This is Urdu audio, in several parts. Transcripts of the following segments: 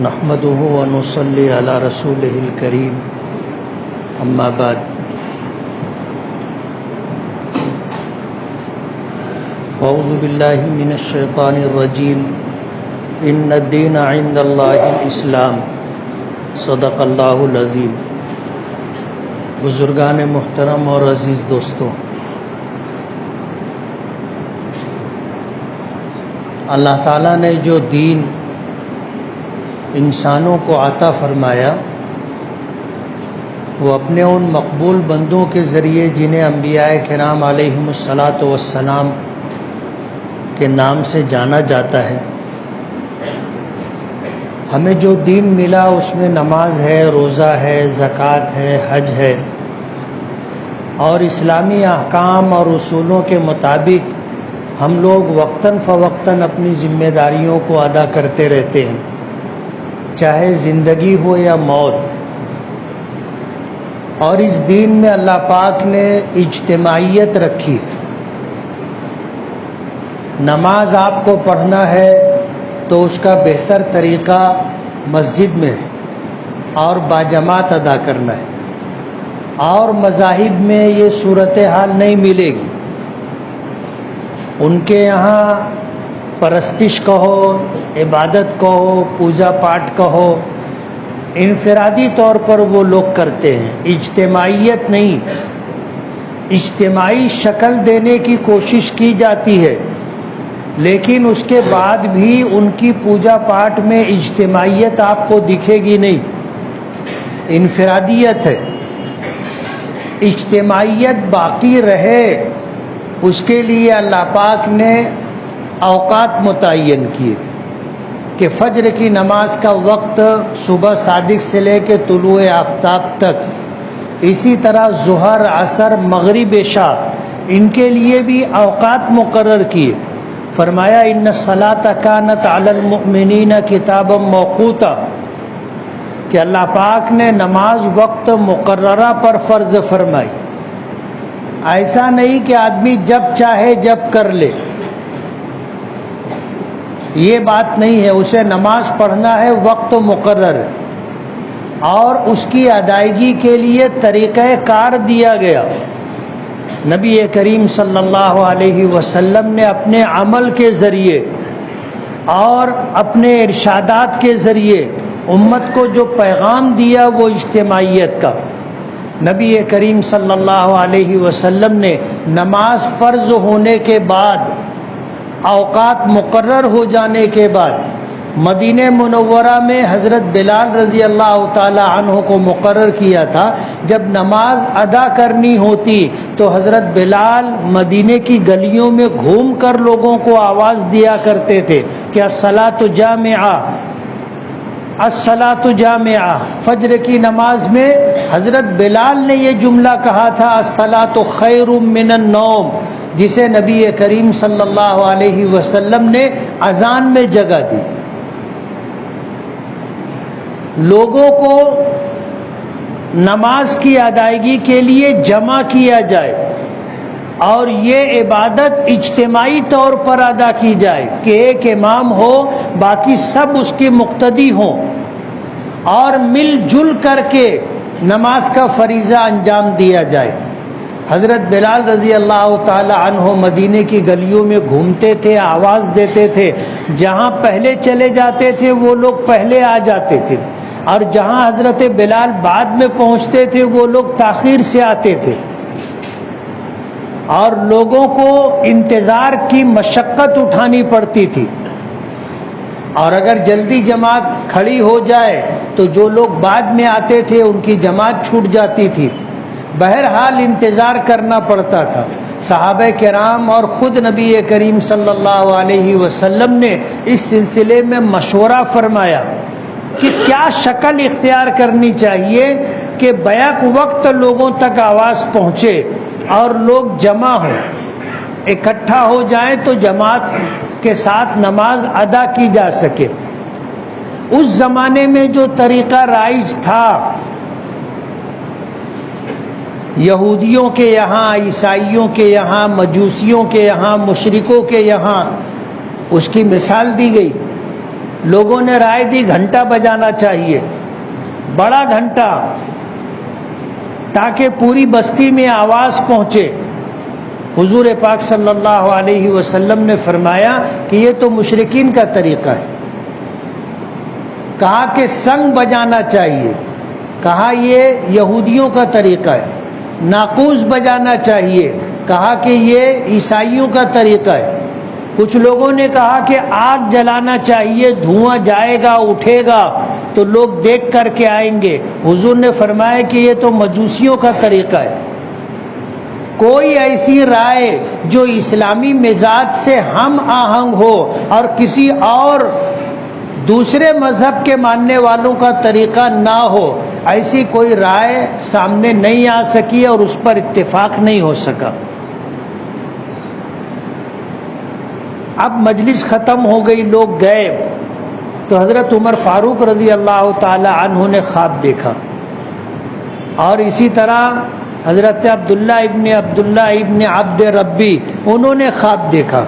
نحمده ونصلي على رسوله الكريم اما بعد اعوذ باللہ من الشیطان الرجیم ان الدین عند اللہ الاسلام صدق اللہ العظیم۔ بزرگان محترم اور عزیز دوستوں، اللہ تعالیٰ نے جو دین انسانوں کو عطا فرمایا وہ اپنے ان مقبول بندوں کے ذریعے جنہیں انبیاء کرام علیہم الصلاۃ والسلام کے نام سے جانا جاتا ہے۔ ہمیں جو دین ملا اس میں نماز ہے، روزہ ہے، زکوٰۃ ہے، حج ہے، اور اسلامی احکام اور اصولوں کے مطابق ہم لوگ وقتاً فوقتاً اپنی ذمہ داریوں کو ادا کرتے رہتے ہیں، چاہے زندگی ہو یا موت۔ اور اس دین میں اللہ پاک نے اجتماعیت رکھی۔ نماز آپ کو پڑھنا ہے تو اس کا بہتر طریقہ مسجد میں ہے اور باجماعت ادا کرنا ہے، اور مذاہب میں یہ صورتحال نہیں ملے گی۔ ان کے یہاں پرستش کہو، عبادت کہو، پوجا پاٹ کہو، انفرادی طور پر وہ لوگ کرتے ہیں، اجتماعیت نہیں۔ اجتماعی شکل دینے کی کوشش کی جاتی ہے، لیکن اس کے بعد بھی ان کی پوجا پاٹ میں اجتماعیت آپ کو دکھے گی نہیں، انفرادیت ہے۔ اجتماعیت باقی رہے اس کے لیے اللہ پاک نے اوقات متعین کیے کہ فجر کی نماز کا وقت صبح صادق سے لے کے طلوع آفتاب تک، اسی طرح ظہر، عصر، مغرب، عشاء، ان کے لیے بھی اوقات مقرر کیے۔ فرمایا ان الصلاۃ کانت علی المؤمنین کتابا موقوتا، کہ اللہ پاک نے نماز وقت مقررہ پر فرض فرمائی۔ ایسا نہیں کہ آدمی جب چاہے جب کر لے، یہ بات نہیں ہے۔ اسے نماز پڑھنا ہے، وقت مقرر ہے، اور اس کی ادائیگی کے لیے طریقہ کار دیا گیا۔ نبی کریم صلی اللہ علیہ وسلم نے اپنے عمل کے ذریعے اور اپنے ارشادات کے ذریعے امت کو جو پیغام دیا وہ اجتماعیت کا۔ نبی کریم صلی اللہ علیہ وسلم نے نماز فرض ہونے کے بعد، اوقات مقرر ہو جانے کے بعد، مدینہ منورہ میں حضرت بلال رضی اللہ تعالی عنہ کو مقرر کیا تھا۔ جب نماز ادا کرنی ہوتی تو حضرت بلال مدینہ کی گلیوں میں گھوم کر لوگوں کو آواز دیا کرتے تھے کہ الصلاۃ جامعہ، الصلاۃ جامعہ۔ فجر کی نماز میں حضرت بلال نے یہ جملہ کہا تھا الصلاۃ خیر من النوم، جسے نبی کریم صلی اللہ علیہ وسلم نے اذان میں جگہ دی۔ لوگوں کو نماز کی ادائیگی کے لیے جمع کیا جائے، اور یہ عبادت اجتماعی طور پر ادا کی جائے کہ ایک امام ہو، باقی سب اس کی مقتدی ہوں، اور مل جل کر کے نماز کا فریضہ انجام دیا جائے۔ حضرت بلال رضی اللہ تعالی عنہ مدینے کی گلیوں میں گھومتے تھے، آواز دیتے تھے۔ جہاں پہلے چلے جاتے تھے وہ لوگ پہلے آ جاتے تھے، اور جہاں حضرت بلال بعد میں پہنچتے تھے وہ لوگ تاخیر سے آتے تھے، اور لوگوں کو انتظار کی مشقت اٹھانی پڑتی تھی۔ اور اگر جلدی جماعت کھڑی ہو جائے تو جو لوگ بعد میں آتے تھے ان کی جماعت چھوٹ جاتی تھی۔ بہرحال انتظار کرنا پڑتا تھا۔ صحابہ کرام اور خود نبی کریم صلی اللہ علیہ وسلم نے اس سلسلے میں مشورہ فرمایا کہ کیا شکل اختیار کرنی چاہیے کہ بیک وقت لوگوں تک آواز پہنچے اور لوگ جمع ہوں، اکٹھا ہو جائیں تو جماعت کے ساتھ نماز ادا کی جا سکے۔ اس زمانے میں جو طریقہ رائج تھا، یہودیوں کے یہاں، عیسائیوں کے یہاں، مجوسیوں کے یہاں، مشرکوں کے یہاں، اس کی مثال دی گئی لوگوں نے رائے دی گھنٹہ بجانا چاہیے، بڑا گھنٹہ، تاکہ پوری بستی میں آواز پہنچے۔ حضور پاک صلی اللہ علیہ وسلم نے فرمایا کہ یہ تو مشرکین کا طریقہ ہے۔ کہا کہ سنگ بجانا چاہیے، کہا یہ یہودیوں کا طریقہ ہے۔ ناقوس بجانا چاہیے، کہا کہ یہ عیسائیوں کا طریقہ ہے۔ کچھ لوگوں نے کہا کہ آگ جلانا چاہیے، دھواں جائے گا، اٹھے گا تو لوگ دیکھ کر کے آئیں گے۔ حضور نے فرمایا کہ یہ تو مجوسیوں کا طریقہ ہے۔ کوئی ایسی رائے جو اسلامی مزاج سے ہم آہنگ ہو اور کسی اور دوسرے مذہب کے ماننے والوں کا طریقہ نہ ہو، ایسی کوئی رائے سامنے نہیں آ سکی اور اس پر اتفاق نہیں ہو سکا۔ اب مجلس ختم ہو گئی، لوگ گئے تو حضرت عمر فاروق رضی اللہ تعالی عنہ نے خواب دیکھا، اور اسی طرح حضرت عبداللہ ابن عبد ربی انہوں نے خواب دیکھا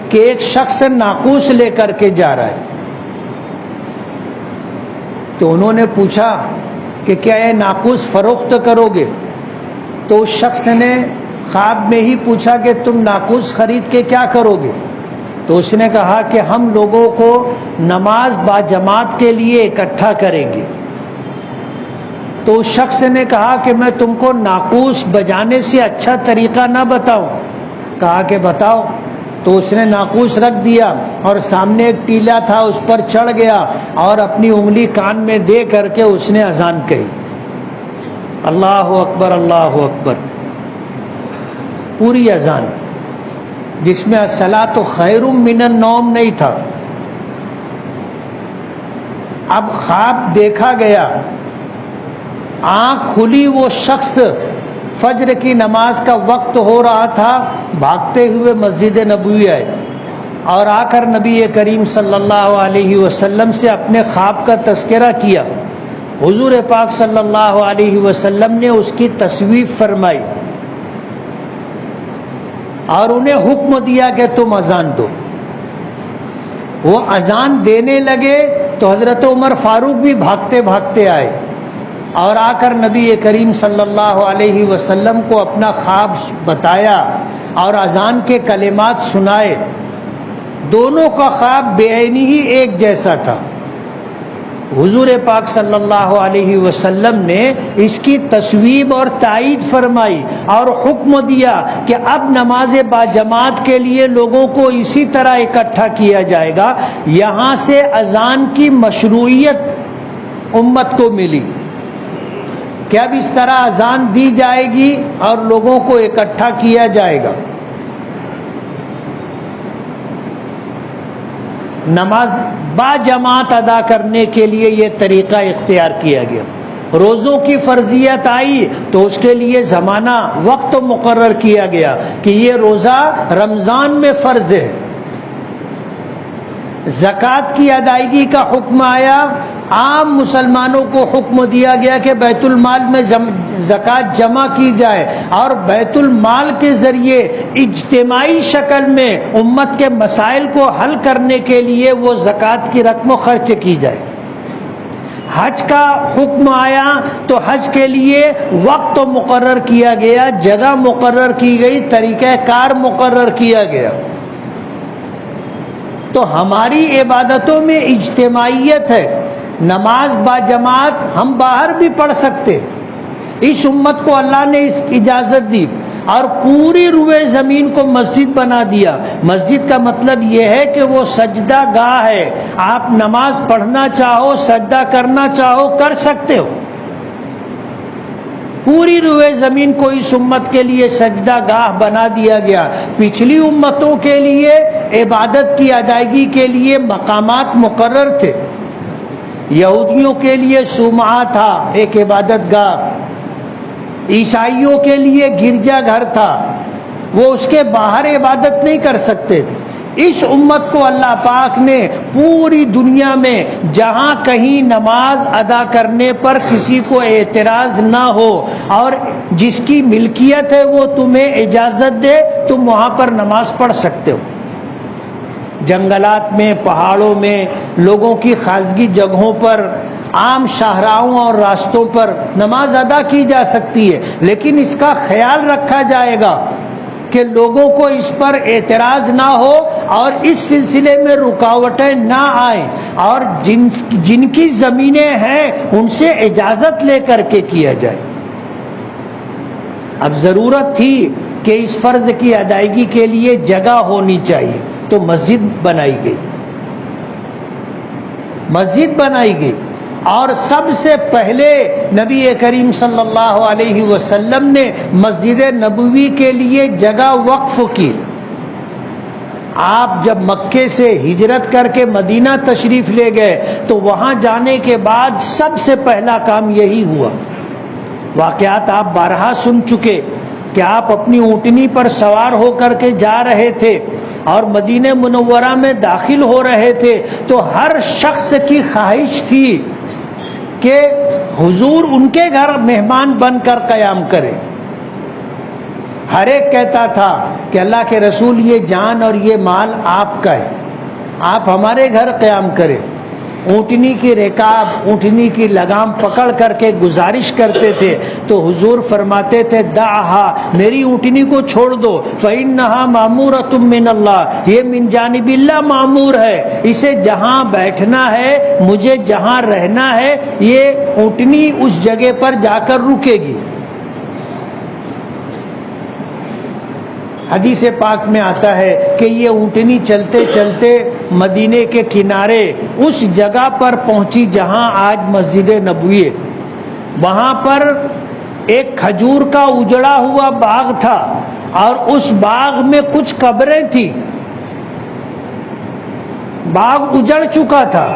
کہ ایک شخص ناقوس لے کر کے جا رہا ہے۔ تو انہوں نے پوچھا کہ کیا یہ ناقوس فروخت کرو گے؟ تو اس شخص نے خواب میں ہی پوچھا کہ تم ناقوس خرید کے کیا کرو گے؟ تو اس نے کہا کہ ہم لوگوں کو نماز با جماعت کے لیے اکٹھا کریں گے۔ تو اس شخص نے کہا کہ میں تم کو ناقوس بجانے سے اچھا طریقہ نہ بتاؤں؟ کہا کہ بتاؤ۔ تو اس نے ناقوس رکھ دیا اور سامنے ایک ٹیلا تھا، اس پر چڑھ گیا اور اپنی انگلی کان میں دے کر کے اس نے اذان کہی، اللہ اکبر اللہ اکبر، پوری اذان، جس میں الصلاۃ خیر من النوم نہیں تھا۔ اب خواب دیکھا گیا، آنکھ کھلی، وہ شخص فجر کی نماز کا وقت ہو رہا تھا، بھاگتے ہوئے مسجد نبوی آئے اور آ کر نبی کریم صلی اللہ علیہ وسلم سے اپنے خواب کا تذکرہ کیا۔ حضور پاک صلی اللہ علیہ وسلم نے اس کی تصویب فرمائی اور انہیں حکم دیا کہ تم اذان دو۔ وہ اذان دینے لگے تو حضرت عمر فاروق بھی بھاگتے بھاگتے آئے اور آ کر نبی کریم صلی اللہ علیہ وسلم کو اپنا خواب بتایا اور اذان کے کلمات سنائے۔ دونوں کا خواب بے عینی ہی ایک جیسا تھا۔ حضور پاک صلی اللہ علیہ وسلم نے اس کی تصویب اور تائید فرمائی اور حکم دیا کہ اب نماز باجماعت کے لیے لوگوں کو اسی طرح اکٹھا کیا جائے گا۔ یہاں سے اذان کی مشروعیت امت کو ملی کہ اب اس طرح اذان دی جائے گی اور لوگوں کو اکٹھا کیا جائے گا۔ نماز با جماعت ادا کرنے کے لیے یہ طریقہ اختیار کیا گیا۔ روزوں کی فرضیت آئی تو اس کے لیے زمانہ وقت مقرر کیا گیا کہ یہ روزہ رمضان میں فرض ہے۔ زکوٰۃ کی ادائیگی کا حکم آیا، عام مسلمانوں کو حکم دیا گیا کہ بیت المال میں زکوٰۃ جمع کی جائے اور بیت المال کے ذریعے اجتماعی شکل میں امت کے مسائل کو حل کرنے کے لیے وہ زکوٰۃ کی رقم خرچ کی جائے۔ حج کا حکم آیا تو حج کے لیے وقت مقرر کیا گیا، جگہ مقرر کی گئی، طریقہ کار مقرر کیا گیا۔ تو ہماری عبادتوں میں اجتماعیت ہے۔ نماز با جماعت ہم باہر بھی پڑھ سکتے، اس امت کو اللہ نے اس کی اجازت دی اور پوری روئے زمین کو مسجد بنا دیا۔ مسجد کا مطلب یہ ہے کہ وہ سجدہ گاہ ہے، آپ نماز پڑھنا چاہو، سجدہ کرنا چاہو، کر سکتے ہو۔ پوری روئے زمین کو اس امت کے لیے سجدہ گاہ بنا دیا گیا۔ پچھلی امتوں کے لیے عبادت کی ادائیگی کے لیے مقامات مقرر تھے۔ یہودیوں کے لیے صومعہ تھا، ایک عبادت گاہ، عیسائیوں کے لیے گرجا گھر تھا، وہ اس کے باہر عبادت نہیں کر سکتے تھے۔ اس امت کو اللہ پاک نے پوری دنیا میں جہاں کہیں نماز ادا کرنے پر کسی کو اعتراض نہ ہو اور جس کی ملکیت ہے وہ تمہیں اجازت دے، تم وہاں پر نماز پڑھ سکتے ہو۔ جنگلات میں، پہاڑوں میں، لوگوں کی خاصگی جگہوں پر، عام شاہراہوں اور راستوں پر نماز ادا کی جا سکتی ہے، لیکن اس کا خیال رکھا جائے گا کہ لوگوں کو اس پر اعتراض نہ ہو اور اس سلسلے میں رکاوٹیں نہ آئیں، اور جن کی زمینیں ہیں ان سے اجازت لے کر کے کیا جائے۔ اب ضرورت تھی کہ اس فرض کی ادائیگی کے لیے جگہ ہونی چاہیے، تو مسجد بنائی گئی، مسجد بنائی گئی، اور سب سے پہلے نبی کریم صلی اللہ علیہ وسلم نے مسجد نبوی کے لیے جگہ وقف کی۔ آپ جب مکے سے ہجرت کر کے مدینہ تشریف لے گئے تو وہاں جانے کے بعد سب سے پہلا کام یہی ہوا۔ واقعات آپ بارہا سن چکے کہ آپ اپنی اونٹنی پر سوار ہو کر کے جا رہے تھے اور مدینہ منورہ میں داخل ہو رہے تھے، تو ہر شخص کی خواہش تھی کہ حضور ان کے گھر مہمان بن کر قیام کرے۔ ہر ایک کہتا تھا کہ اللہ کے رسول یہ جان اور یہ مال آپ کا ہے، آپ ہمارے گھر قیام کریں۔ اونٹنی کی رکاب، اونٹنی کی لگام پکڑ کر کے گزارش کرتے تھے تو حضور فرماتے تھے دعہا، میری اونٹنی کو چھوڑ دو، فإنہا مأمورۃ من اللہ، یہ من جانب اللہ معمور ہے، اسے جہاں بیٹھنا ہے، مجھے جہاں رہنا ہے، یہ اونٹنی اس جگہ پر جا کر رکے گی۔ حدیث پاک میں آتا ہے کہ یہ اونٹنی چلتے چلتے مدینے کے کنارے اس جگہ پر پہنچی جہاں آج مسجد نبوی ہے۔ وہاں پر ایک کھجور کا اجڑا ہوا باغ تھا اور اس باغ میں کچھ قبریں تھیں، باغ اجڑ چکا تھا۔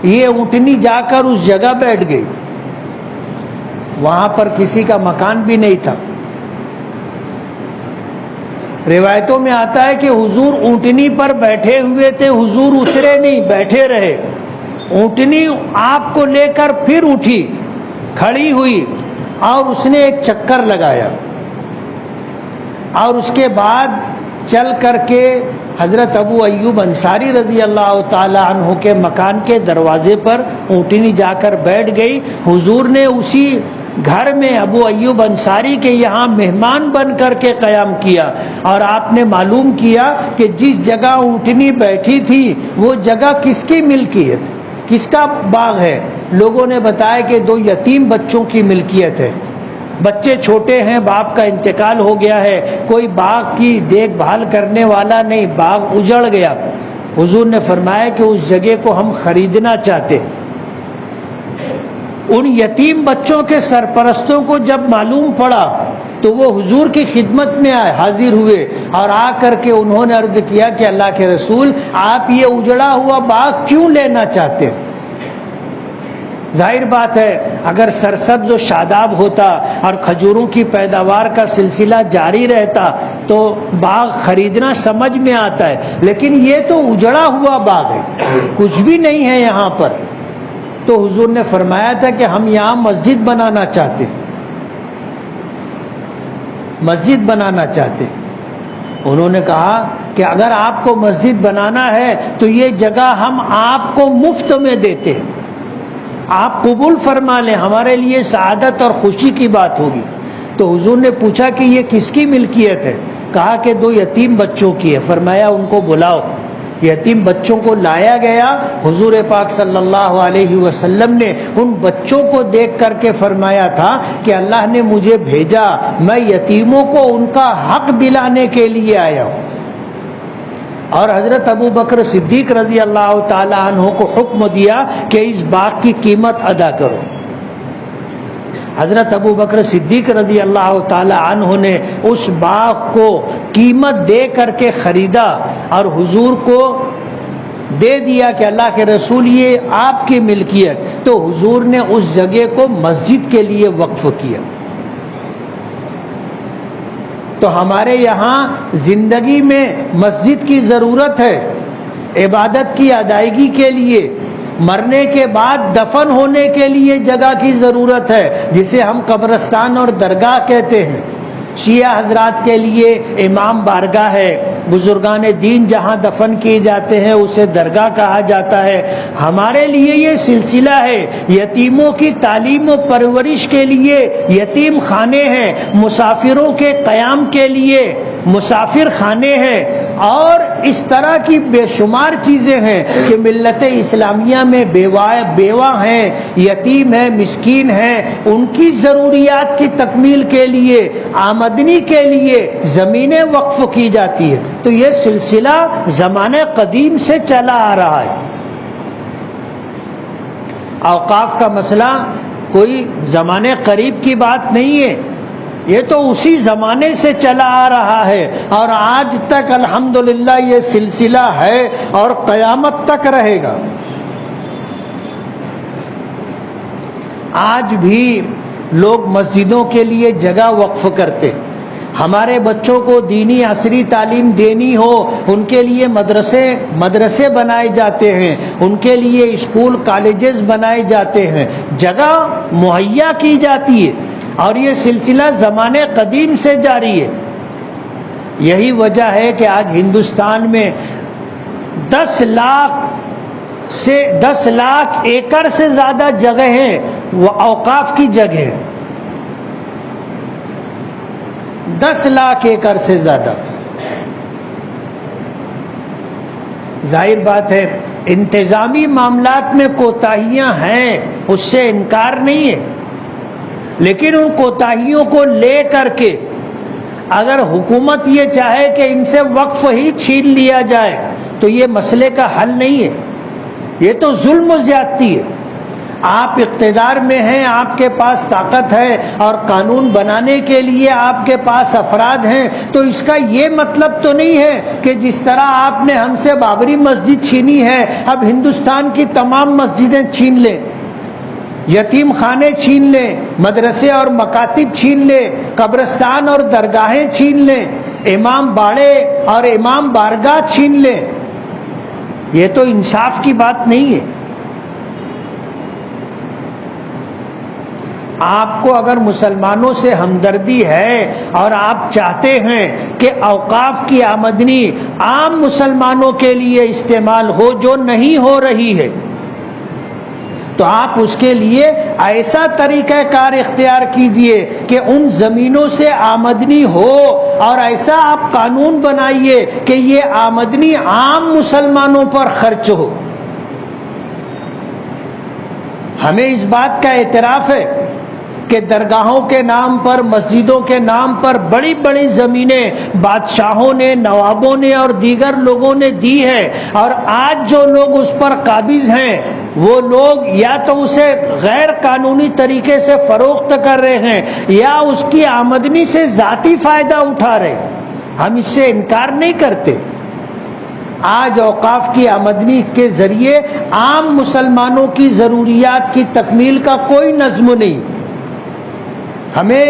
یہ اونٹنی جا کر اس جگہ بیٹھ گئی، وہاں پر کسی کا مکان بھی نہیں تھا۔ روایتوں میں آتا ہے کہ حضور اونٹنی پر بیٹھے ہوئے تھے، حضور اترے نہیں، بیٹھے رہے۔ اونٹنی آپ کو لے کر پھر اٹھی، کھڑی ہوئی اور اس نے ایک چکر لگایا، اور اس کے بعد چل کر کے حضرت ابو ایوب انصاری رضی اللہ تعالی عنہ کے مکان کے دروازے پر اونٹنی جا کر بیٹھ گئی۔ حضور نے اسی گھر میں ابو ایوب انصاری کے یہاں مہمان بن کر کے قیام کیا، اور آپ نے معلوم کیا کہ جس جگہ اونٹنی بیٹھی تھی وہ جگہ کس کی ملکیت، کس کا باغ ہے۔ لوگوں نے بتایا کہ 2 یتیم بچوں کی ملکیت ہے، بچے چھوٹے ہیں، باپ کا انتقال ہو گیا ہے، کوئی باغ کی دیکھ بھال کرنے والا نہیں، باغ اجڑ گیا۔ حضور نے فرمایا کہ اس جگہ کو ہم خریدنا چاہتے ہیں۔ ان یتیم بچوں کے سرپرستوں کو جب معلوم پڑا تو وہ حضور کی خدمت میں آئے، حاضر ہوئے، اور آ کر کے انہوں نے عرض کیا کہ اللہ کے رسول، آپ یہ اجڑا ہوا باغ کیوں لینا چاہتے ہیں؟ ظاہر بات ہے اگر سرسبز و شاداب ہوتا اور کھجوروں کی پیداوار کا سلسلہ جاری رہتا تو باغ خریدنا سمجھ میں آتا ہے، لیکن یہ تو اجڑا ہوا باغ ہے، کچھ بھی نہیں ہے یہاں پر۔ تو حضور نے فرمایا تھا کہ ہم یہاں مسجد بنانا چاہتے ہیں، مسجد بنانا چاہتے ہیں۔ انہوں نے کہا کہ اگر آپ کو مسجد بنانا ہے تو یہ جگہ ہم آپ کو مفت میں دیتے ہیں، آپ قبول فرما لیں، ہمارے لیے سعادت اور خوشی کی بات ہوگی۔ تو حضور نے پوچھا کہ یہ کس کی ملکیت ہے؟ کہا کہ 2 یتیم بچوں کی ہے۔ فرمایا ان کو بلاؤ۔ یتیم بچوں کو لایا گیا۔ حضور پاک صلی اللہ علیہ وسلم نے ان بچوں کو دیکھ کر کے فرمایا تھا کہ اللہ نے مجھے بھیجا، میں یتیموں کو ان کا حق دلانے کے لیے آیا ہوں۔ اور حضرت ابو بکر صدیق رضی اللہ تعالی عنہ کو حکم دیا کہ اس باغ کی قیمت ادا کرو۔ حضرت ابو بکر صدیق رضی اللہ تعالی عنہ نے اس باغ کو قیمت دے کر کے خریدا اور حضور کو دے دیا کہ اللہ کے رسول یہ آپ کی ملکیت۔ تو حضور نے اس جگہ کو مسجد کے لیے وقف کیا۔ تو ہمارے یہاں زندگی میں مسجد کی ضرورت ہے، عبادت کی ادائیگی کے لیے، مرنے کے بعد دفن ہونے کے لیے جگہ کی ضرورت ہے، جسے ہم قبرستان اور درگاہ کہتے ہیں۔ شیعہ حضرات کے لیے امام بارگاہ ہے، بزرگان دین جہاں دفن کیے جاتے ہیں اسے درگاہ کہا جاتا ہے. ہمارے لیے یہ سلسلہ ہے. یتیموں کی تعلیم و پرورش کے لیے یتیم خانے ہیں, مسافروں کے قیام کے لیے مسافر خانے ہیں, اور اس طرح کی بے شمار چیزیں ہیں کہ ملت اسلامیہ میں بیوہ ہیں, یتیم ہیں, مسکین ہیں, ان کی ضروریات کی تکمیل کے لیے, آمدنی کے لیے زمینیں وقف کی جاتی ہے. تو یہ سلسلہ زمانے قدیم سے چلا آ رہا ہے. اوقاف کا مسئلہ کوئی زمانے قریب کی بات نہیں ہے, یہ تو اسی زمانے سے چلا آ رہا ہے, اور آج تک الحمدللہ یہ سلسلہ ہے اور قیامت تک رہے گا. آج بھی لوگ مسجدوں کے لیے جگہ وقف کرتے. ہمارے بچوں کو دینی عصری تعلیم دینی ہو, ان کے لیے مدرسے بنائے جاتے ہیں, ان کے لیے اسکول کالجز بنائے جاتے ہیں, جگہ مہیا کی جاتی ہے, اور یہ سلسلہ زمانے قدیم سے جاری ہے. یہی وجہ ہے کہ آج ہندوستان میں 10 لاکھ ایکڑ سے زیادہ جگہ ہیں وہ اوقاف کی جگہ ہے. 10 لاکھ ایکڑ سے زیادہ. ظاہر بات ہے انتظامی معاملات میں کوتاہیاں ہیں, اس سے انکار نہیں ہے, لیکن ان کوتاہیوں کو لے کر کے اگر حکومت یہ چاہے کہ ان سے وقف ہی چھین لیا جائے تو یہ مسئلے کا حل نہیں ہے, یہ تو ظلم و زیادتی ہے. آپ اقتدار میں ہیں, آپ کے پاس طاقت ہے اور قانون بنانے کے لیے آپ کے پاس افراد ہیں, تو اس کا یہ مطلب تو نہیں ہے کہ جس طرح آپ نے ہم سے بابری مسجد چھینی ہے اب ہندوستان کی تمام مسجدیں چھین لیں, یتیم خانے چھین لیں, مدرسے اور مکاتب چھین لیں, قبرستان اور درگاہیں چھین لیں, امام باڑے اور امام بارگاہ چھین لیں. یہ تو انصاف کی بات نہیں ہے. آپ کو اگر مسلمانوں سے ہمدردی ہے اور آپ چاہتے ہیں کہ اوقاف کی آمدنی عام مسلمانوں کے لیے استعمال ہو جو نہیں ہو رہی ہے, تو آپ اس کے لیے ایسا طریقہ کار اختیار کیجئے کہ ان زمینوں سے آمدنی ہو, اور ایسا آپ قانون بنائیے کہ یہ آمدنی عام مسلمانوں پر خرچ ہو. ہمیں اس بات کا اعتراف ہے کہ درگاہوں کے نام پر, مسجدوں کے نام پر بڑی بڑی زمینیں بادشاہوں نے, نوابوں نے اور دیگر لوگوں نے دی ہے, اور آج جو لوگ اس پر قابض ہیں وہ لوگ یا تو اسے غیر قانونی طریقے سے فروخت کر رہے ہیں یا اس کی آمدنی سے ذاتی فائدہ اٹھا رہے. ہم اس سے انکار نہیں کرتے. آج اوقاف کی آمدنی کے ذریعے عام مسلمانوں کی ضروریات کی تکمیل کا کوئی نظم نہیں. ہمیں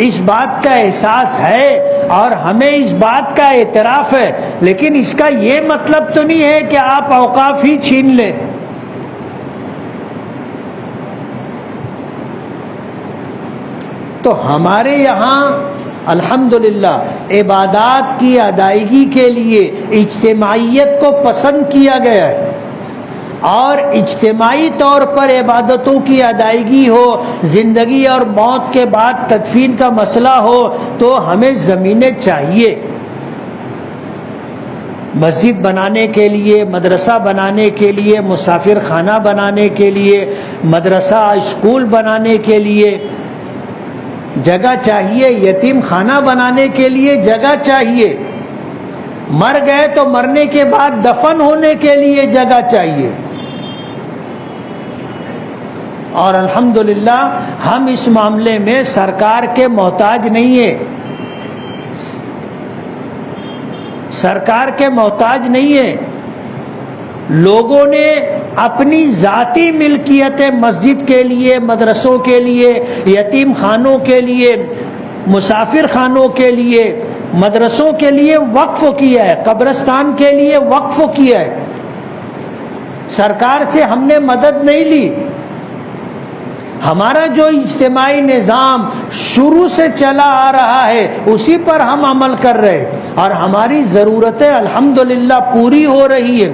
اس بات کا احساس ہے اور ہمیں اس بات کا اعتراف ہے, لیکن اس کا یہ مطلب تو نہیں ہے کہ آپ اوقاف ہی چھین لیں. تو ہمارے یہاں الحمدللہ عبادات کی ادائیگی کے لیے اجتماعیت کو پسند کیا گیا ہے, اور اجتماعی طور پر عبادتوں کی ادائیگی ہو, زندگی اور موت کے بعد تدفین کا مسئلہ ہو, تو ہمیں زمینیں چاہیے. مسجد بنانے کے لیے, مدرسہ بنانے کے لیے, مسافر خانہ بنانے کے لیے, مدرسہ اسکول بنانے کے لیے جگہ چاہیے, یتیم خانہ بنانے کے لیے جگہ چاہیے, مر گئے تو مرنے کے بعد دفن ہونے کے لیے جگہ چاہیے. اور الحمدللہ ہم اس معاملے میں سرکار کے محتاج نہیں ہیں, سرکار کے محتاج نہیں ہیں. لوگوں نے اپنی ذاتی ملکیتیں مسجد کے لیے, مدرسوں کے لیے, یتیم خانوں کے لیے, مسافر خانوں کے لیے, مدرسوں کے لیے وقف کیا ہے, قبرستان کے لیے وقف کیا ہے. سرکار سے ہم نے مدد نہیں لی. ہمارا جو اجتماعی نظام شروع سے چلا آ رہا ہے اسی پر ہم عمل کر رہے ہیں, اور ہماری ضرورتیں الحمدللہ پوری ہو رہی ہیں.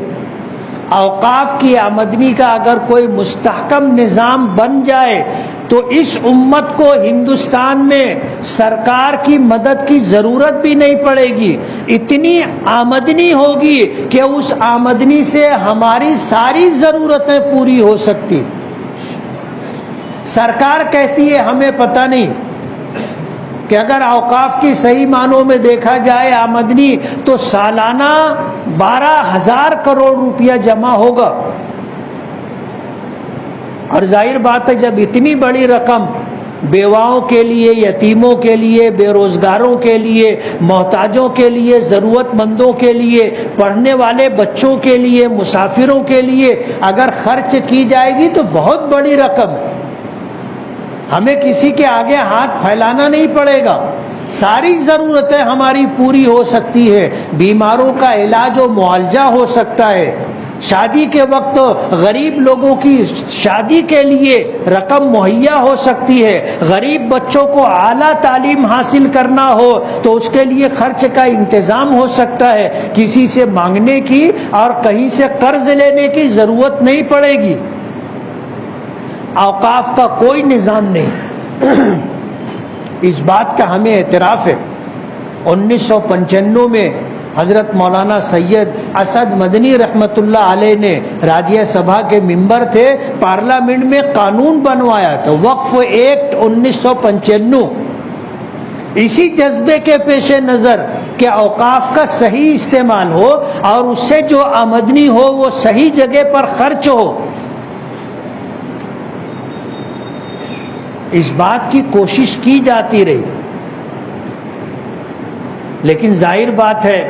اوقاف کی آمدنی کا اگر کوئی مستحکم نظام بن جائے تو اس امت کو ہندوستان میں سرکار کی مدد کی ضرورت بھی نہیں پڑے گی. اتنی آمدنی ہوگی کہ اس آمدنی سے ہماری ساری ضرورتیں پوری ہو سکتی. سرکار کہتی ہے ہمیں پتہ نہیں کہ اگر اوقاف کی صحیح معنوں میں دیکھا جائے آمدنی تو سالانہ 12,000 کروڑ روپیہ جمع ہوگا. اور ظاہر بات ہے جب اتنی بڑی رقم بیواؤں کے لیے، یتیموں کے لیے، بے روزگاروں کے لیے، محتاجوں کے لیے، ضرورت مندوں کے لیے، پڑھنے والے بچوں کے لیے، مسافروں کے لیے اگر خرچ کی جائے گی تو بہت بڑی رقم ہے. ہمیں کسی کے آگے ہاتھ پھیلانا نہیں پڑے گا. ساری ضرورتیں ہماری پوری ہو سکتی ہے. بیماروں کا علاج و معالجہ ہو سکتا ہے. شادی کے وقت غریب لوگوں کی شادی کے لیے رقم مہیا ہو سکتی ہے. غریب بچوں کو اعلیٰ تعلیم حاصل کرنا ہو تو اس کے لیے خرچ کا انتظام ہو سکتا ہے. کسی سے مانگنے کی اور کہیں سے قرض لینے کی ضرورت نہیں پڑے گی. اوقاف کا کوئی نظام نہیں. اس بات کا ہمیں اعتراف ہے. 1995 میں حضرت مولانا سید اسد مدنی رحمت اللہ علیہ نے راجیہ سبھا کے ممبر تھے، پارلیمنٹ میں قانون بنوایا تھا وقف ایکٹ 1995. اسی جذبے کے پیش نظر کہ اوقاف کا صحیح استعمال ہو اور اس سے جو آمدنی ہو وہ صحیح جگہ پر خرچ ہو، اس بات کی کوشش کی جاتی رہی. لیکن ظاہر بات ہے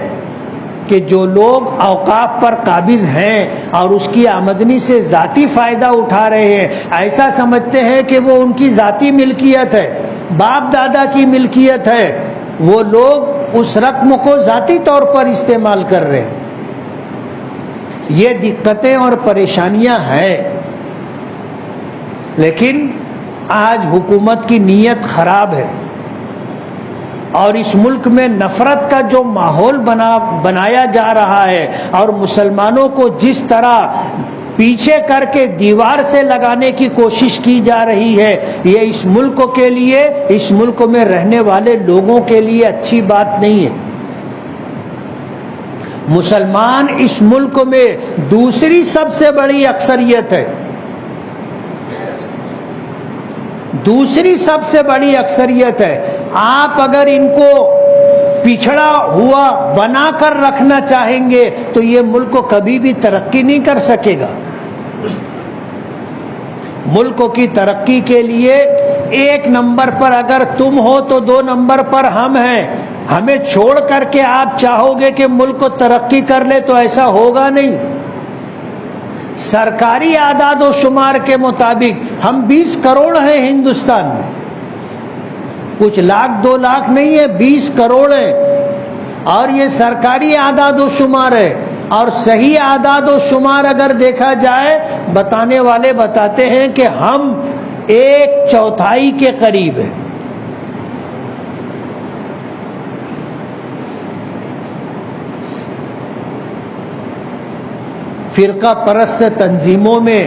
کہ جو لوگ اوقاف پر قابض ہیں اور اس کی آمدنی سے ذاتی فائدہ اٹھا رہے ہیں، ایسا سمجھتے ہیں کہ وہ ان کی ذاتی ملکیت ہے، باپ دادا کی ملکیت ہے. وہ لوگ اس رقم کو ذاتی طور پر استعمال کر رہے ہیں. یہ دقتیں اور پریشانیاں ہیں. لیکن آج حکومت کی نیت خراب ہے اور اس ملک میں نفرت کا جو ماحول بنایا جا رہا ہے اور مسلمانوں کو جس طرح پیچھے کر کے دیوار سے لگانے کی کوشش کی جا رہی ہے، یہ اس ملک کے لیے، اس ملک میں رہنے والے لوگوں کے لیے اچھی بات نہیں ہے. مسلمان اس ملک میں دوسری سب سے بڑی اکثریت ہے. دوسری سب سے بڑی اکثریت ہے. آپ اگر ان کو پچھڑا ہوا بنا کر رکھنا چاہیں گے تو یہ ملک کبھی بھی ترقی نہیں کر سکے گا. ملک کی ترقی کے لیے 1 نمبر پر اگر تم ہو تو 2 نمبر پر ہم ہیں. ہمیں چھوڑ کر کے آپ چاہو گے کہ ملک ترقی کر لے تو ایسا ہوگا نہیں. سرکاری اعداد و شمار کے مطابق ہم 20 کروڑ ہیں ہندوستان میں. کچھ لاکھ 2 لاکھ نہیں ہے، 20 کروڑ ہیں. اور یہ سرکاری اعداد و شمار ہے. اور صحیح اعداد و شمار اگر دیکھا جائے، بتانے والے بتاتے ہیں کہ ہم 1/4 کے قریب ہیں. فرقہ پرست تنظیموں میں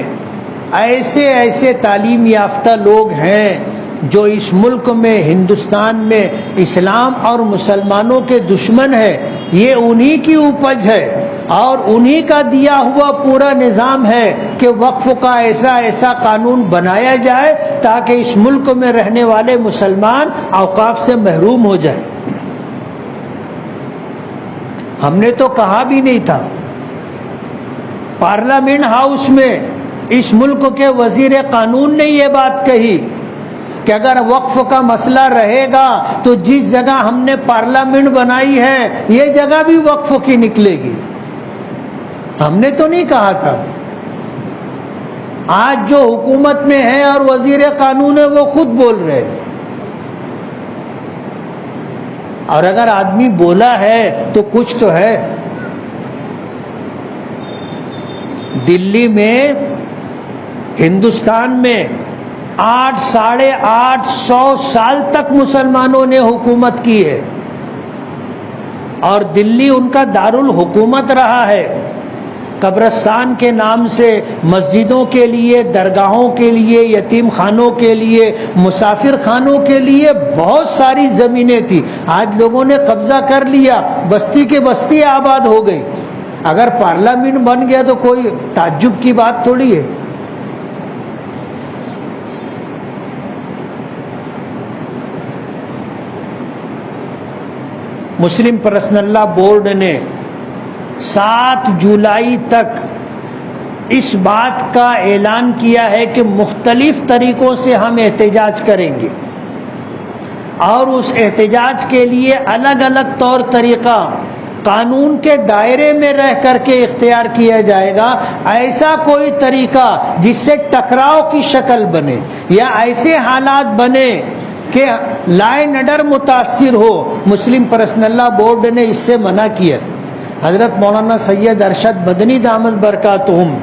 ایسے تعلیم یافتہ لوگ ہیں جو اس ملک میں، ہندوستان میں اسلام اور مسلمانوں کے دشمن ہیں. یہ انہی کی اپج ہے اور انہی کا دیا ہوا پورا نظام ہے کہ وقف کا ایسا قانون بنایا جائے تاکہ اس ملک میں رہنے والے مسلمان اوقاف سے محروم ہو جائے. ہم نے تو کہا بھی نہیں تھا. پارلیمنٹ ہاؤس میں اس ملک کے وزیر قانون نے یہ بات کہی کہ اگر وقف کا مسئلہ رہے گا تو جس جگہ ہم نے پارلیمنٹ بنائی ہے یہ جگہ بھی وقف کی نکلے گی. ہم نے تو نہیں کہا تھا. آج جو حکومت میں ہے اور وزیر قانون ہے وہ خود بول رہے. اور اگر آدمی بولا ہے تو کچھ تو ہے. دلی میں، ہندوستان میں 800-850 سال تک مسلمانوں نے حکومت کی ہے. اور دلی ان کا دارالحکومت رہا ہے. قبرستان کے نام سے مسجدوں کے لیے، درگاہوں کے لیے، یتیم خانوں کے لیے، مسافر خانوں کے لیے بہت ساری زمینیں تھی. آج لوگوں نے قبضہ کر لیا، بستی کے بستی آباد ہو گئی. اگر پارلیمنٹ بن گیا تو کوئی تعجب کی بات تھوڑی ہے. مسلم پرسنل لا بورڈ نے 7 جولائی تک اس بات کا اعلان کیا ہے کہ مختلف طریقوں سے ہم احتجاج کریں گے، اور اس احتجاج کے لیے الگ الگ طور طریقہ قانون کے دائرے میں رہ کر کے اختیار کیا جائے گا. ایسا کوئی طریقہ جس سے ٹکراؤ کی شکل بنے یا ایسے حالات بنے کہ لا اینڈ آرڈر متاثر ہو، مسلم پرسنل لا بورڈ نے اس سے منع کیا. حضرت مولانا سید ارشد مدنی دامت برکاتہم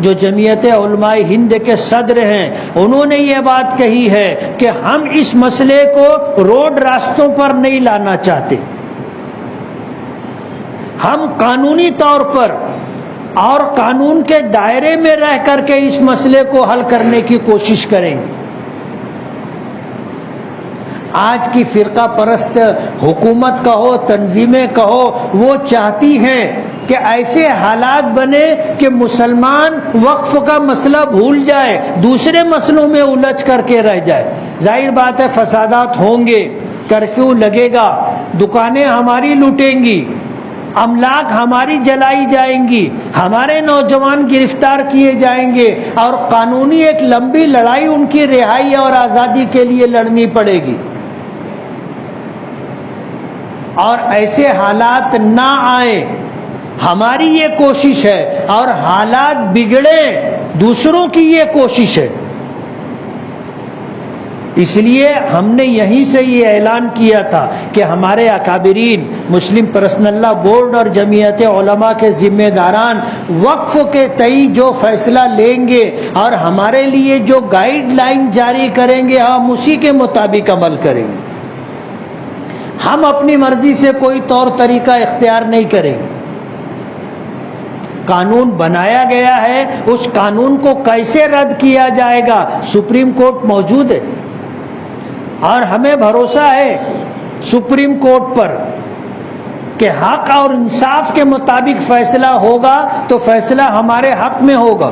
جو جمعیت علماء ہند کے صدر ہیں، انہوں نے یہ بات کہی ہے کہ ہم اس مسئلے کو روڈ راستوں پر نہیں لانا چاہتے، ہم قانونی طور پر اور قانون کے دائرے میں رہ کر کے اس مسئلے کو حل کرنے کی کوشش کریں گے. آج کی فرقہ پرست حکومت کہو، تنظیمیں کہو، وہ چاہتی ہیں کہ ایسے حالات بنے کہ مسلمان وقف کا مسئلہ بھول جائے، دوسرے مسئلوں میں الجھ کر کے رہ جائے. ظاہر بات ہے فسادات ہوں گے، کرفیو لگے گا، دکانیں ہماری لوٹیں گی، املاک ہماری جلائی جائیں گی، ہمارے نوجوان گرفتار کیے جائیں گے، اور قانونی ایک لمبی لڑائی ان کی رہائی اور آزادی کے لیے لڑنی پڑے گی. اور ایسے حالات نہ آئیں، ہماری یہ کوشش ہے، اور حالات بگڑے دوسروں کی یہ کوشش ہے. اس لیے ہم نے یہیں سے یہ اعلان کیا تھا کہ ہمارے اکابرین مسلم پرسنل لا بورڈ اور جمعیت علماء کے ذمہ داران وقف کے تئیں جو فیصلہ لیں گے اور ہمارے لیے جو گائیڈ لائن جاری کریں گے، ہم اسی کے مطابق عمل کریں گے. ہم اپنی مرضی سے کوئی طور طریقہ اختیار نہیں کریں گے. قانون بنایا گیا ہے، اس قانون کو کیسے رد کیا جائے گا، سپریم کورٹ موجود ہے، اور ہمیں بھروسہ ہے سپریم کورٹ پر کہ حق اور انصاف کے مطابق فیصلہ ہوگا تو فیصلہ ہمارے حق میں ہوگا.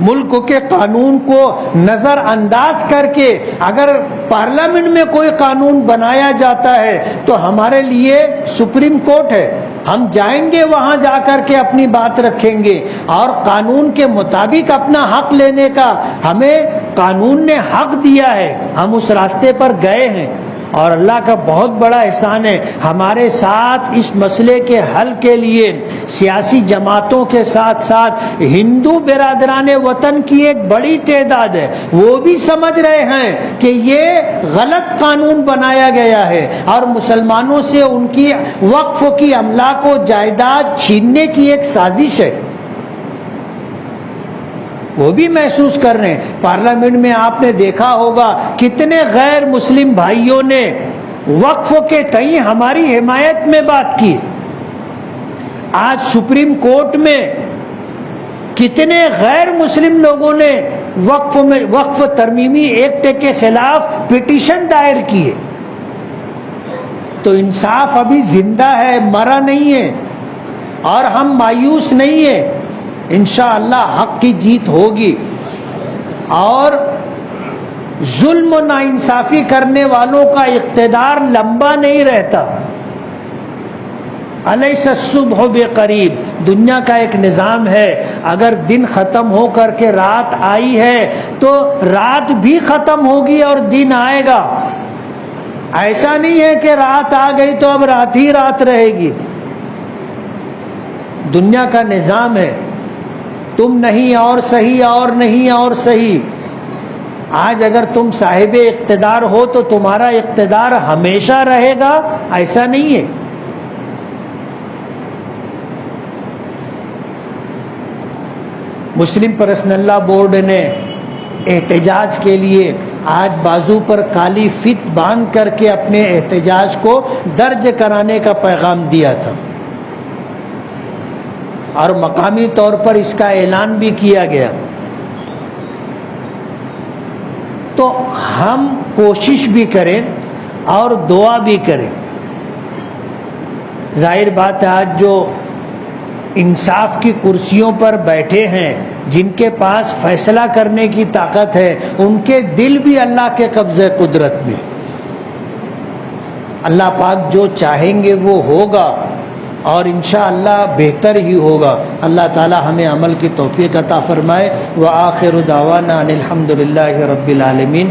ملک کے قانون کو نظر انداز کر کے اگر پارلیمنٹ میں کوئی قانون بنایا جاتا ہے تو ہمارے لیے سپریم کورٹ ہے، ہم جائیں گے وہاں جا کر کے اپنی بات رکھیں گے، اور قانون کے مطابق اپنا حق لینے کا ہمیں قانون نے حق دیا ہے، ہم اس راستے پر گئے ہیں. اور اللہ کا بہت بڑا احسان ہے، ہمارے ساتھ اس مسئلے کے حل کے لیے سیاسی جماعتوں کے ساتھ ساتھ ہندو برادران وطن کی ایک بڑی تعداد ہے. وہ بھی سمجھ رہے ہیں کہ یہ غلط قانون بنایا گیا ہے اور مسلمانوں سے ان کی وقف کی املاک و جائیداد چھیننے کی ایک سازش ہے. وہ بھی محسوس کر رہے ہیں. پارلیمنٹ میں آپ نے دیکھا ہوگا کتنے غیر مسلم بھائیوں نے وقف کے تئیں ہماری حمایت میں بات کی. آج سپریم کورٹ میں کتنے غیر مسلم لوگوں نے وقف ترمیمی ایکٹ کے خلاف پٹیشن دائر کی ہے. تو انصاف ابھی زندہ ہے، مرا نہیں ہے، اور ہم مایوس نہیں ہیں. انشاءاللہ حق کی جیت ہوگی، اور ظلم و ناانصافی کرنے والوں کا اقتدار لمبا نہیں رہتا. الیس الصبح بقریب، دنیا کا ایک نظام ہے، اگر دن ختم ہو کر کے رات آئی ہے تو رات بھی ختم ہوگی اور دن آئے گا. ایسا نہیں ہے کہ رات آ گئی تو اب رات ہی رات رہے گی. دنیا کا نظام ہے، تم نہیں اور صحیح، اور نہیں اور صحیح. آج اگر تم صاحب اقتدار ہو تو تمہارا اقتدار ہمیشہ رہے گا، ایسا نہیں ہے. مسلم پرسنل لا بورڈ نے احتجاج کے لیے آج بازو پر کالی فت باندھ کر کے اپنے احتجاج کو درج کرانے کا پیغام دیا تھا، اور مقامی طور پر اس کا اعلان بھی کیا گیا۔ تو ہم کوشش بھی کریں اور دعا بھی کریں۔ ظاہر بات ہے آج جو انصاف کی کرسیوں پر بیٹھے ہیں، جن کے پاس فیصلہ کرنے کی طاقت ہے، ان کے دل بھی اللہ کے قبضے قدرت میں۔ اللہ پاک جو چاہیں گے وہ ہوگا، اور انشاءاللہ بہتر ہی ہوگا۔ اللہ تعالی ہمیں عمل کی توفیق عطا فرمائے۔ وآخر دعوانا ان الحمد للہ رب العالمین۔